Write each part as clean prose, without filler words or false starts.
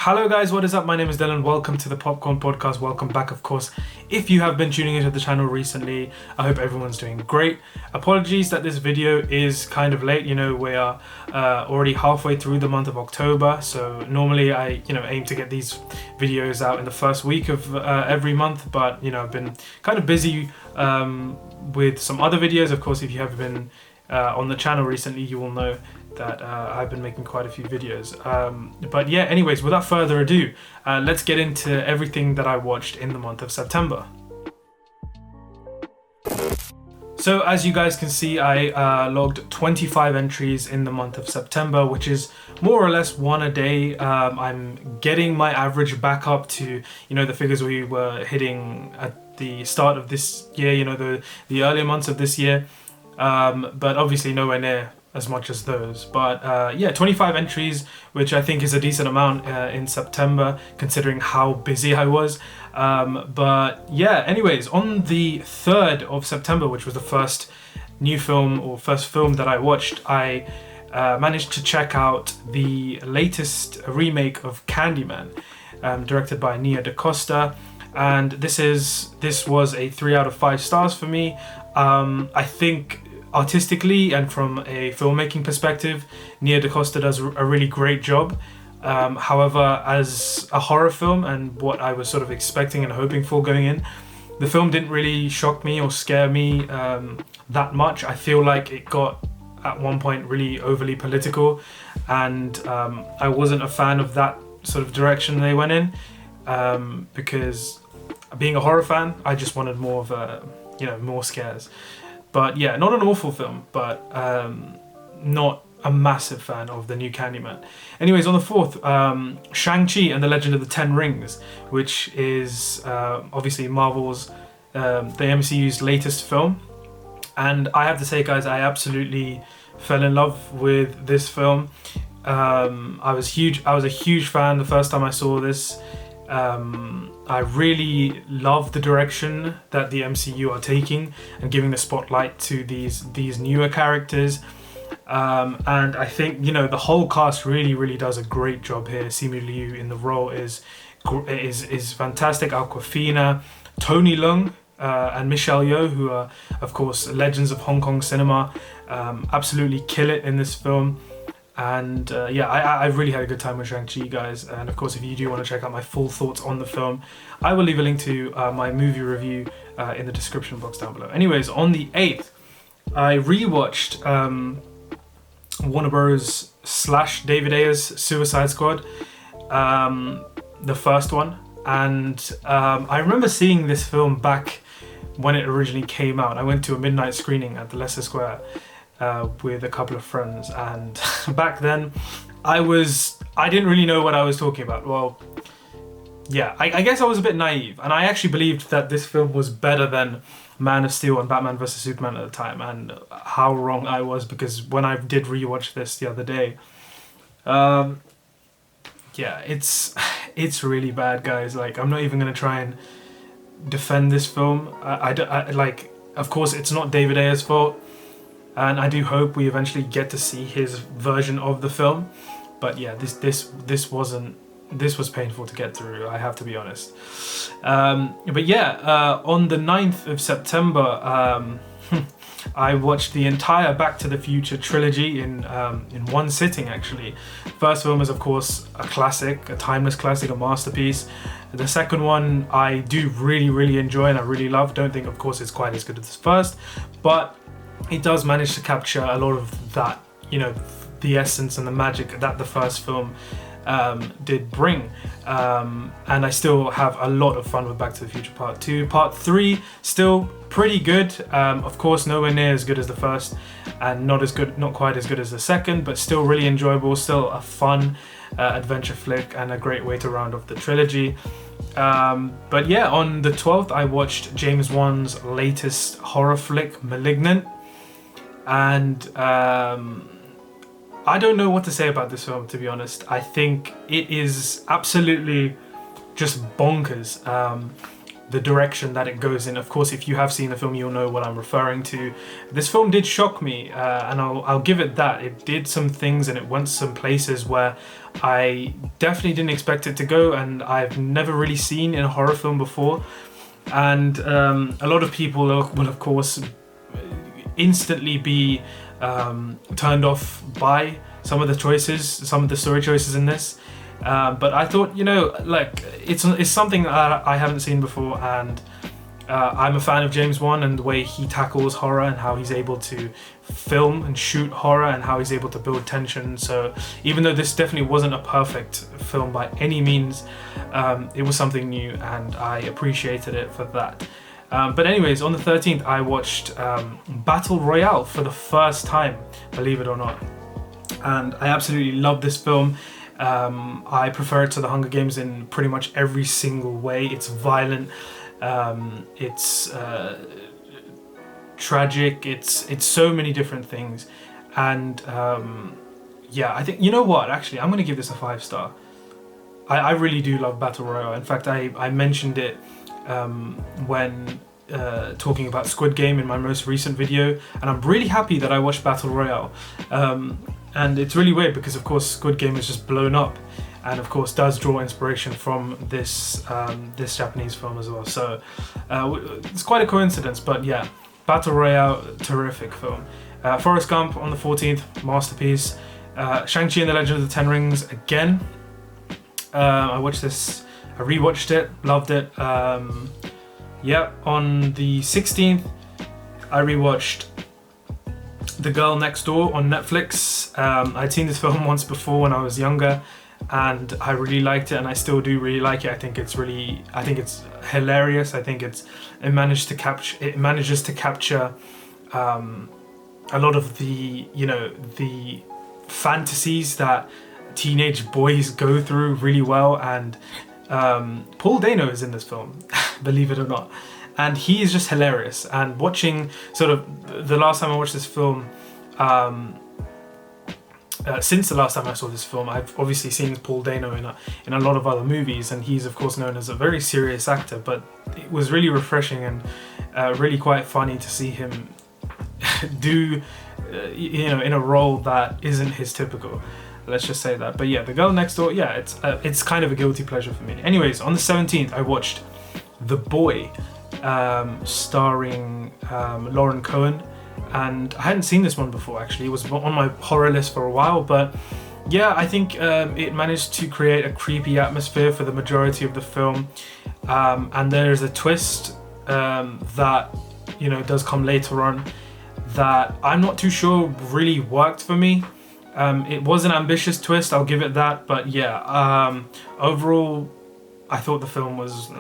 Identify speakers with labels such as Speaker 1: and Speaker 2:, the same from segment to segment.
Speaker 1: Hello guys, what is up? My name is Dylan. Welcome to the Popcorn Podcast. Welcome back, of course. If you have been tuning into the channel recently, I hope everyone's doing great. Apologies that this video is kind of late. You know, we are already halfway through the month of October. So normally I, aim to get these videos out in the first week of every month. But, I've been kind of busy with some other videos. Of course, if you have been on the channel recently, you will know that I've been making quite a few videos. But yeah, anyways, without further ado, let's get into everything that I watched in the month of September. So as you guys can see, I logged 25 entries in the month of September, which is more or less one a day. I'm getting my average back up to, the figures we were hitting at the start of this year, the earlier months of this year. But obviously nowhere near as much as those, but 25 entries, which I think is a decent amount in September considering how busy I was. But yeah, anyways, on the 3rd of September, which was the first film that I watched, I managed to check out the latest remake of Candyman, directed by Nia DaCosta, and this was a 3 out of 5 stars for me. I think artistically and from a filmmaking perspective, Nia DaCosta does a really great job. However, as a horror film and what I was sort of expecting and hoping for going in, the film didn't really shock me or scare me that much. I feel like it got at one point really overly political, and I wasn't a fan of that sort of direction they went in, because being a horror fan, I just wanted more of a, more scares. But yeah, not an awful film, but not a massive fan of the new Candyman. Anyways, on the 4th, Shang-Chi and the Legend of the Ten Rings, which is obviously Marvel's, the MCU's latest film. And I have to say, guys, I absolutely fell in love with this film. I was a huge fan the first time I saw this. I really love the direction that the MCU are taking and giving the spotlight to these newer characters, and I think the whole cast really does a great job here. Simu Liu in the role is fantastic. Awkwafina, Tony Leung, and Michelle Yeoh, who are of course legends of Hong Kong cinema, absolutely kill it in this film. And I really had a good time with Shang-Chi, guys. And of course, if you do want to check out my full thoughts on the film, I will leave a link to my movie review in the description box down below. Anyways, on the 8th, I rewatched Warner Bros. / David Ayer's Suicide Squad, the first one. And I remember seeing this film back when it originally came out. I went to a midnight screening at the Leicester Square with a couple of friends, and back then I didn't really know what I was talking about. Well, yeah, I guess I was a bit naive, and I actually believed that this film was better than Man of Steel and Batman vs Superman at the time, and how wrong I was, because when I did rewatch this the other day, it's really bad, guys. Like, I'm not even gonna try and defend this film. Of course it's not David Ayer's fault, and I do hope we eventually get to see his version of the film. But yeah, this was painful to get through, I have to be honest. But yeah, on the 9th of September, I watched the entire Back to the Future trilogy in one sitting, actually. First film is of course a classic, a timeless classic, a masterpiece. The second one I do really enjoy and I really love. Don't think, of course, it's quite as good as the first, but it does manage to capture a lot of that, the essence and the magic that the first film did bring. And I still have a lot of fun with Back to the Future Part 2. Part 3, still pretty good. Of course, nowhere near as good as the first, and not quite as good as the second, but still really enjoyable, still a fun adventure flick and a great way to round off the trilogy. But yeah, on the 12th, I watched James Wan's latest horror flick, Malignant. And I don't know what to say about this film, to be honest. I think it is absolutely just bonkers. the direction that it goes in. Of course, if you have seen the film, you'll know what I'm referring to. This film did shock me, and I'll give it that. It did some things and it went some places where I definitely didn't expect it to go, and I've never really seen in a horror film before. And a lot of people will, of course, instantly be turned off by some of the story choices in this. But I thought, like, it's something that I haven't seen before, and I'm a fan of James Wan and the way he tackles horror and how he's able to film and shoot horror and how he's able to build tension. So even though this definitely wasn't a perfect film by any means, it was something new and I appreciated it for that. But anyways, on the 13th, I watched Battle Royale for the first time, believe it or not. And I absolutely love this film. I prefer it to The Hunger Games in pretty much every single way. It's violent, it's tragic, it's so many different things. And yeah, I think, you know what, actually, I'm going to give this a 5-star. I really do love Battle Royale. In fact, I mentioned it when talking about Squid Game in my most recent video, and I'm really happy that I watched Battle Royale. And it's really weird because, of course, Squid Game is just blown up, and of course does draw inspiration from this this Japanese film as well. So it's quite a coincidence, but yeah, Battle Royale, terrific film. Forrest Gump on the 14th, masterpiece. Shang-Chi and the Legend of the Ten Rings again. I watched this, I rewatched it, loved it. Yeah, on the 16th, I rewatched The Girl Next Door on Netflix. I'd seen this film once before when I was younger, and I really liked it, and I still do really like it. I think it's hilarious. I think it manages to capture a lot of the the fantasies that teenage boys go through really well. And Paul Dano is in this film, believe it or not, and he is just hilarious. And watching sort of the last time I watched this film, since the last time I saw this film, I've obviously seen Paul Dano in a lot of other movies, and he's of course known as a very serious actor, but it was really refreshing and really quite funny to see him do in a role that isn't his typical. Let's just say that. But yeah, The Girl Next Door, yeah, it's kind of a guilty pleasure for me. Anyways, on the 17th, I watched The Boy, starring Lauren Cohen, and I hadn't seen this one before actually. It was on my horror list for a while, but yeah, I think it managed to create a creepy atmosphere for the majority of the film, and there's a twist that does come later on that I'm not too sure really worked for me. It was an ambitious twist, I'll give it that, but yeah, overall I thought the film was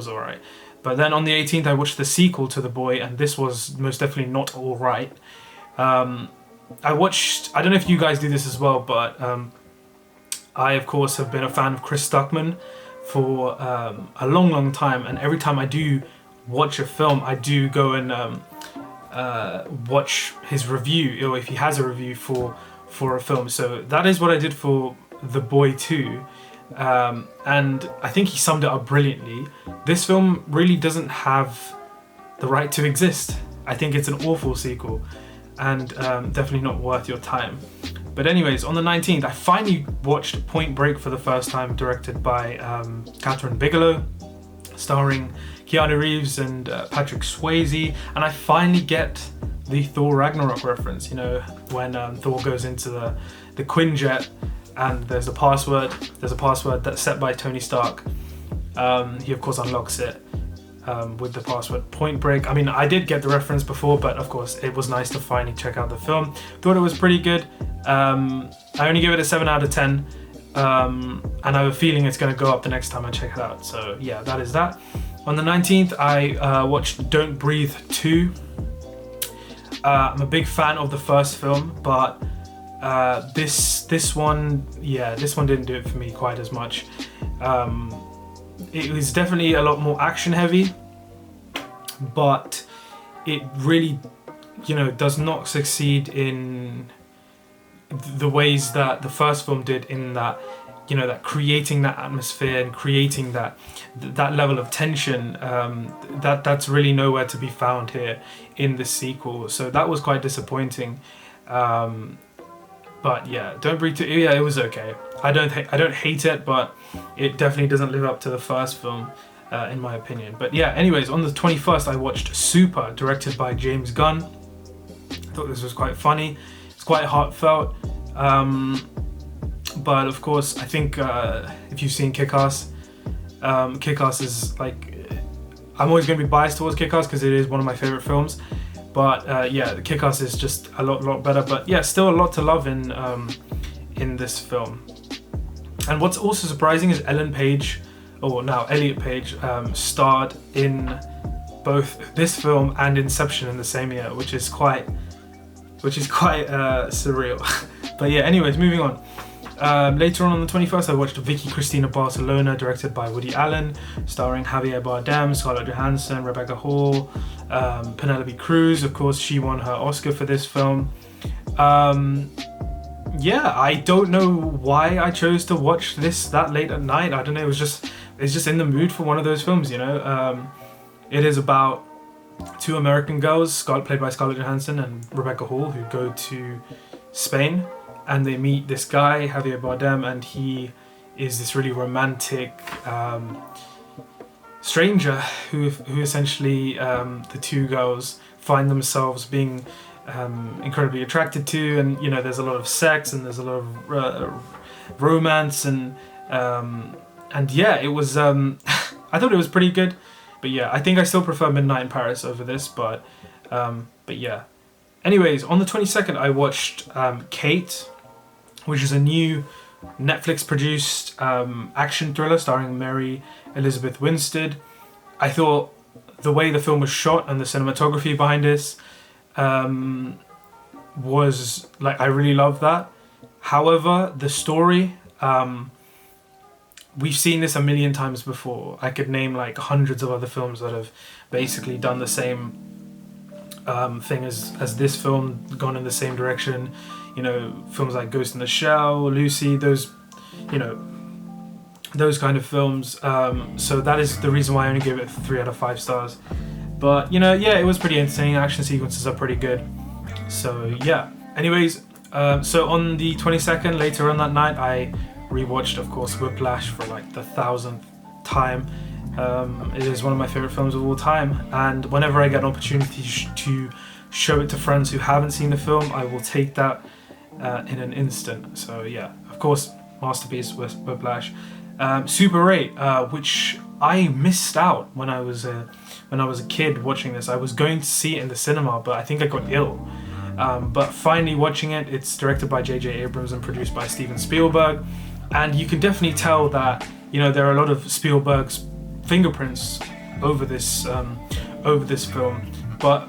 Speaker 1: alright. But then on the 18th I watched the sequel to The Boy, and this was most definitely not alright. I don't know if you guys do this as well, but I of course have been a fan of Chris Stuckman for a long time, and every time I do watch a film I do go and watch his review, or if he has a review for a film. So that is what I did for The Boy 2, and I think he summed it up brilliantly. This film really doesn't have the right to exist. I think it's an awful sequel, and definitely not worth your time. But anyways, on the 19th I finally watched Point Break for the first time, directed by Catherine Bigelow, starring Keanu Reeves and Patrick Swayze, and I finally get the Thor Ragnarok reference, when Thor goes into the Quinjet, and there's a password that's set by Tony Stark. He of course unlocks it with the password Point Break. I mean, I did get the reference before, but of course it was nice to finally check out the film. Thought it was pretty good. I only gave it a 7 out of 10, and I have a feeling it's going to go up the next time I check it out. So yeah, that is that. On the 19th I watched Don't Breathe 2. I'm a big fan of the first film, but this one didn't do it for me quite as much. It was definitely a lot more action heavy, but it really does not succeed in the ways that the first film did, in that that creating that atmosphere and creating that level of tension, that's really nowhere to be found here in the sequel. So that was quite disappointing. But yeah, Don't Breathe 2, yeah, it was okay. I don't hate it, but it definitely doesn't live up to the first film, in my opinion. But yeah, anyways, on the 21st, I watched Super, directed by James Gunn. I thought this was quite funny. It's quite heartfelt. But of course, I think if you've seen Kick-Ass, Kick-Ass is like, I'm always going to be biased towards Kick-Ass because it is one of my favorite films. But yeah, Kick-Ass is just a lot better. But yeah, still a lot to love in this film. And what's also surprising is Elliot Page, starred in both this film and Inception in the same year, which is quite surreal. But yeah, anyways, moving on. Later on the 21st, I watched Vicky, Christina, Barcelona, directed by Woody Allen, starring Javier Bardem, Scarlett Johansson, Rebecca Hall, Penelope Cruz. Of course, she won her Oscar for this film. Yeah, I don't know why I chose to watch this that late at night. I don't know. It's just in the mood for one of those films, you know. It is about two American girls, played by Scarlett Johansson and Rebecca Hall, who go to Spain. And they meet this guy, Javier Bardem, and he is this really romantic stranger who essentially the two girls find themselves being incredibly attracted to. And you know, there's a lot of sex and there's a lot of romance and yeah, it was I thought it was pretty good. But yeah, I think I still prefer Midnight in Paris over this. But yeah. Anyways, on the 22nd, I watched Kate, which is a new Netflix-produced action thriller starring Mary Elizabeth Winstead. I thought the way the film was shot and the cinematography behind this was like, I really loved that. However, the story, we've seen this a million times before. I could name like hundreds of other films that have basically done the same thing as this film, gone in the same direction. You know, films like Ghost in the Shell, Lucy, those kind of films. So that is the reason why I only gave it 3 out of 5 stars. But you know, yeah, it was pretty entertaining. Action sequences are pretty good. So yeah. Anyways, so on the 22nd, later on that night, I rewatched, of course, Whiplash for like the 1000th time. It is one of my favorite films of all time, and whenever I get an opportunity to show it to friends who haven't seen the film, I will take that in an instant. So yeah, of course, masterpiece Whiplash. Super 8, which I missed out when I was a kid watching this. I was going to see it in the cinema, but I think I got ill. But finally watching it, it's directed by J.J. Abrams and produced by Steven Spielberg, and you can definitely tell that, you know, there are a lot of Spielberg's fingerprints over this film. But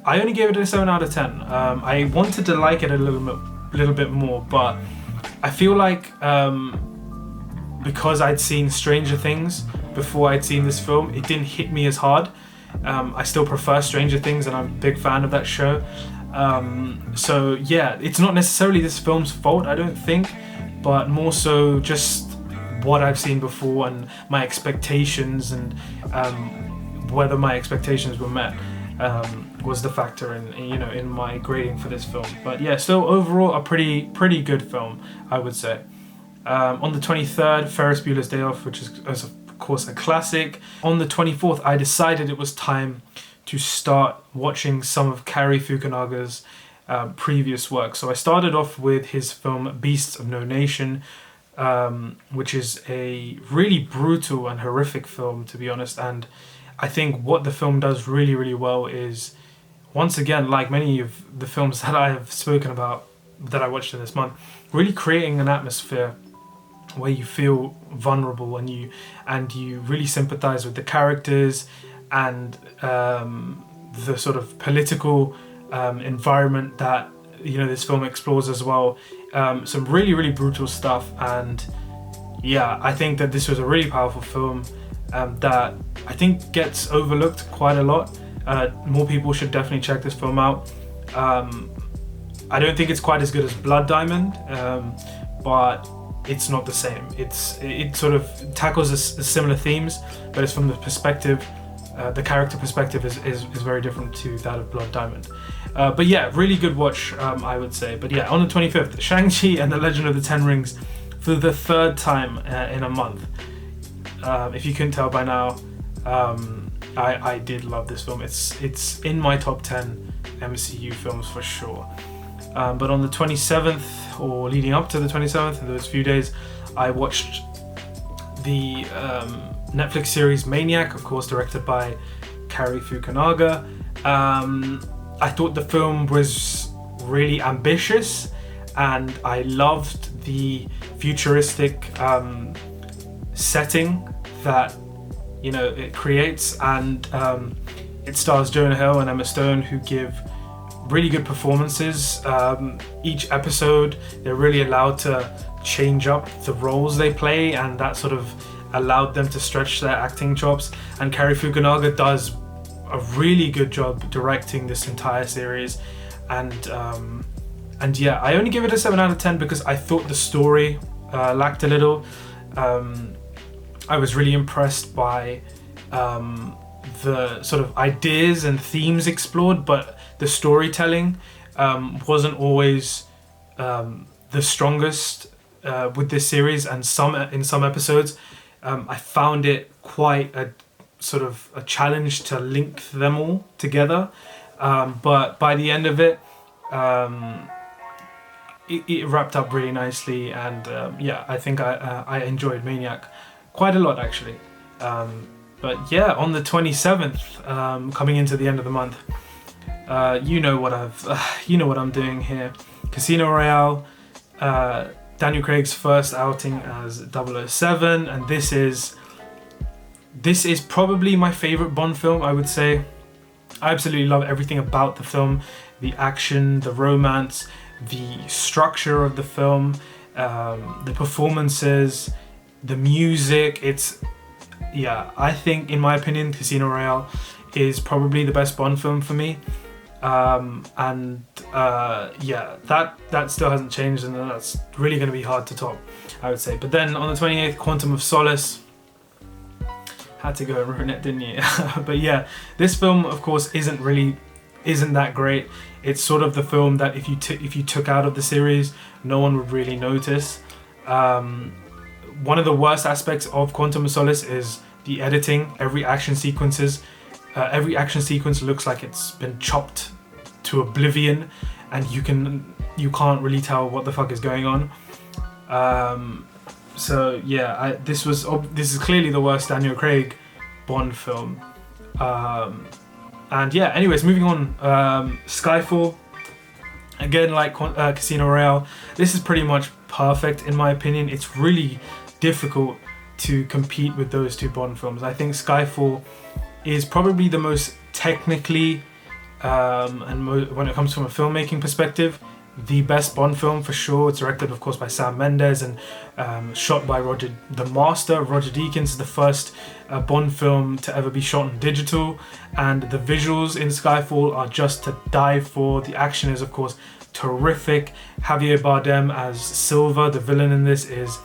Speaker 1: I only gave it a 7 out of 10. I wanted to like it a little bit more, but I feel like because I'd seen Stranger Things before I'd seen this film, it didn't hit me as hard. I still prefer Stranger Things, and I'm a big fan of that show. So yeah, it's not necessarily this film's fault, I don't think, but more so just what I've seen before and my expectations, and whether my expectations were met was the factor in my grading for this film. But yeah, still overall a pretty good film, I would say. On the 23rd, Ferris Bueller's Day Off, which is of course a classic. On the 24th, I decided it was time to start watching some of Cary Fukunaga's previous work. So I started off with his film Beasts of No Nation, which is a really brutal and horrific film, to be honest. And I think what the film does really well is, once again, like many of the films that I have spoken about that I watched in this month, really creating an atmosphere where you feel vulnerable and you really sympathize with the characters and the sort of political environment that, you know, this film explores as well. Some really brutal stuff, and yeah, I think that this was a really powerful film that I think gets overlooked quite a lot. More people should definitely check this film out. I don't think it's quite as good as Blood Diamond, but it's not the same. It sort of tackles similar themes, but it's from the perspective, the character perspective is very different to that of Blood Diamond. But yeah, really good watch, I would say. But yeah, on the 25th, Shang-Chi and the Legend of the Ten Rings for the third time in a month. If you couldn't tell by now, I did love this film. It's in my top 10 MCU films for sure. But on the 27th, or leading up to the 27th, in those few days, I watched the Netflix series Maniac, of course, directed by Cary Fukunaga. I thought the film was really ambitious, and I loved the futuristic setting that it creates, and it stars Jonah Hill and Emma Stone, who give really good performances. Each episode, they're really allowed to change up the roles they play, and that sort of allowed them to stretch their acting chops. And Cary Fukunaga does a really good job directing this entire series. And yeah, I only give it a 7 out of 10 because I thought the story lacked a little. I was really impressed by the sort of ideas and themes explored, but the storytelling wasn't always the strongest with this series, and in some episodes I found it quite a sort of a challenge to link them all together, but by the end of it, it wrapped up really nicely, and yeah, I think I enjoyed Maniac quite a lot actually. But yeah, on the 27th, coming into the end of the month, you know what I'm doing here. Casino Royale, Daniel Craig's first outing as 007, and this is probably my favorite Bond film, I would say. I absolutely love everything about the film, the action, the romance, the structure of the film, the performances, the music. I think, in my opinion, Casino Royale is probably the best Bond film for me. Yeah, that still hasn't changed, and that's really going to be hard to top, I would say. But then on the 28th, Quantum of Solace. Had to go and ruin it, didn't you? But yeah, this film, of course, isn't that great. It's sort of the film that if you took out of the series, no one would really notice. One of the worst aspects of Quantum of Solace is the editing. Every action sequence looks like it's been chopped to oblivion, and you can't really tell what the fuck is going on. So yeah, this is clearly the worst Daniel Craig Bond film. And yeah, anyways, moving on. Skyfall, again, like Casino Royale, this is pretty much perfect in my opinion. It's really difficult to compete with those two Bond films. I think Skyfall is probably the most technically, when it comes from a filmmaking perspective, the best Bond film for sure. It's directed, of course, by Sam Mendes and shot by the master, Roger Deakins, the first Bond film to ever be shot on digital. And the visuals in Skyfall are just to die for. The action is, of course, terrific. Javier Bardem as Silva, the villain in this, is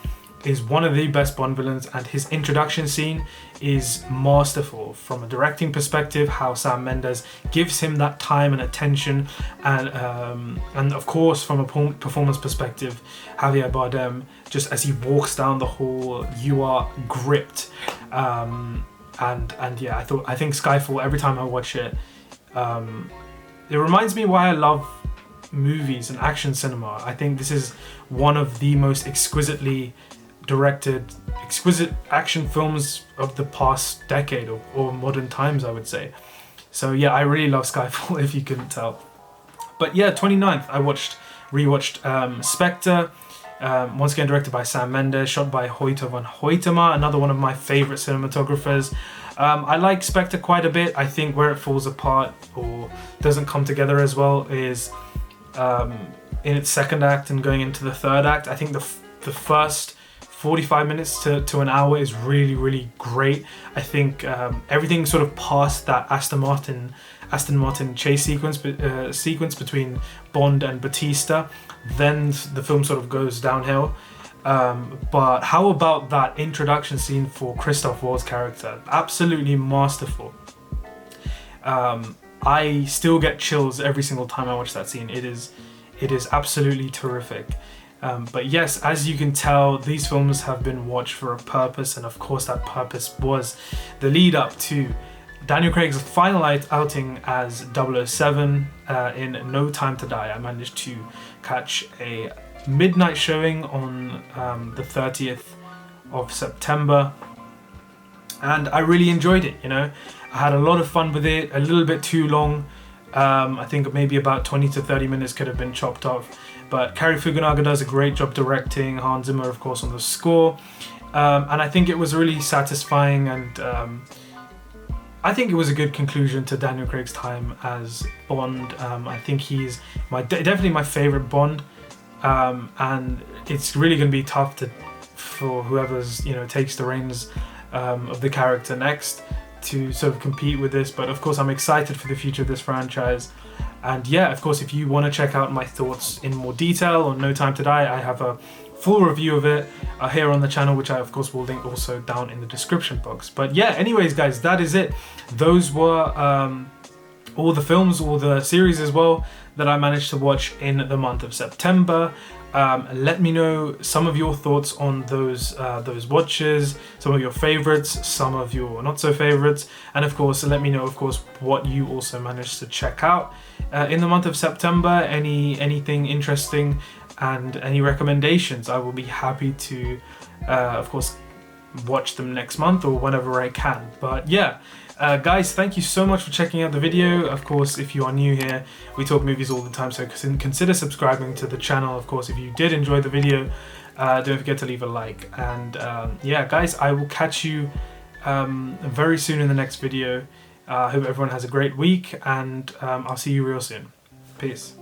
Speaker 1: one of the best Bond villains, and his introduction scene is masterful from a directing perspective. How Sam Mendes gives him that time and attention, and of course from a performance perspective, Javier Bardem, just as he walks down the hall, you are gripped. And yeah, I think Skyfall, every time I watch it, it reminds me why I love movies and action cinema. I think this is one of the most exquisite action films of the past decade or modern times, I would say. So yeah, I really love Skyfall, if you couldn't tell. But yeah, 29th, I rewatched Spectre, once again directed by Sam Mendes, shot by Hoyte van Hoytema, another one of my favorite cinematographers. I like Spectre quite a bit. I think where it falls apart or doesn't come together as well is in its second act and going into the third act. I think the first 45 minutes to an hour is really, really great. I think everything sort of past that Aston Martin chase sequence between Bond and Batista, then the film sort of goes downhill. But how about that introduction scene for Christoph Waltz's character? Absolutely masterful. I still get chills every single time I watch that scene. It is absolutely terrific. But yes, as you can tell, these films have been watched for a purpose, and of course that purpose was the lead up to Daniel Craig's final outing as 007 in No Time to Die. I managed to catch a midnight showing on the 30th of September, and I really enjoyed it. I had a lot of fun with it. A little bit too long. I think maybe about 20 to 30 minutes could have been chopped off, but Cary Fukunaga does a great job directing, Hans Zimmer of course on the score, and I think it was really satisfying, and I think it was a good conclusion to Daniel Craig's time as Bond. I think he's definitely my favourite Bond, and it's really going to be tough for whoever's takes the reins of the character next to sort of compete with this. But of course I'm excited for the future of this franchise, and yeah, of course if you want to check out my thoughts in more detail on No Time to Die, I have a full review of it here on the channel, which I of course will link also down in the description box. But yeah, anyways guys, that is it. Those were all the films, all the series as well, that I managed to watch in the month of September. Let me know some of your thoughts on those watches, some of your favorites, some of your not so favorites, and of course let me know what you also managed to check out in the month of September. Anything interesting and any recommendations. I will be happy to of course watch them next month or whenever I can. But yeah, guys, thank you so much for checking out the video. Of course, if you are new here, we talk movies all the time, so consider subscribing to the channel. Of course, if you did enjoy the video, don't forget to leave a like. And yeah guys, I will catch you very soon in the next video. I hope everyone has a great week, and I'll see you real soon. Peace.